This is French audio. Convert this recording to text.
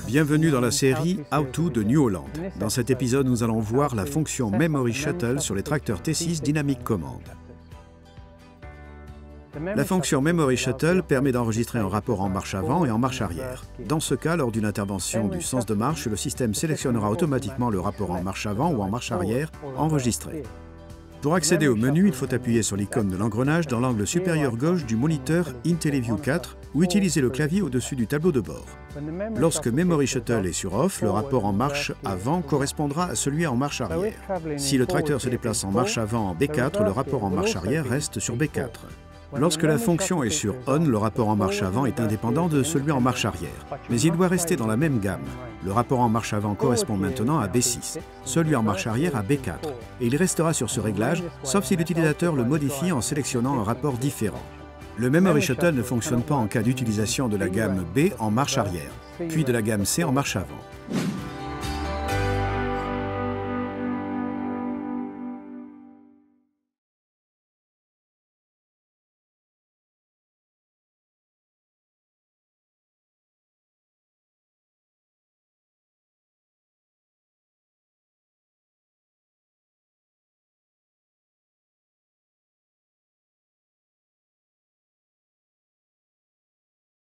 Bienvenue dans la série How To de New Holland. Dans cet épisode, nous allons voir la fonction Memory Shuttle sur les tracteurs T6 Dynamic Command. La fonction Memory Shuttle permet d'enregistrer un rapport en marche avant et en marche arrière. Dans ce cas, lors d'une intervention du sens de marche, le système sélectionnera automatiquement le rapport en marche avant ou en marche arrière enregistré. Pour accéder au menu, il faut appuyer sur l'icône de l'engrenage dans l'angle supérieur gauche du moniteur IntelliView 4 ou utiliser le clavier au-dessus du tableau de bord. Lorsque Memory Shuttle est sur off, le rapport en marche avant correspondra à celui en marche arrière. Si le tracteur se déplace en marche avant en B4, le rapport en marche arrière reste sur B4. Lorsque la fonction est sur ON, le rapport en marche avant est indépendant de celui en marche arrière, mais il doit rester dans la même gamme. Le rapport en marche avant correspond maintenant à B6, celui en marche arrière à B4, et il restera sur ce réglage, sauf si l'utilisateur le modifie en sélectionnant un rapport différent. Le Memory Shuttle ne fonctionne pas en cas d'utilisation de la gamme B en marche arrière, puis de la gamme C en marche avant.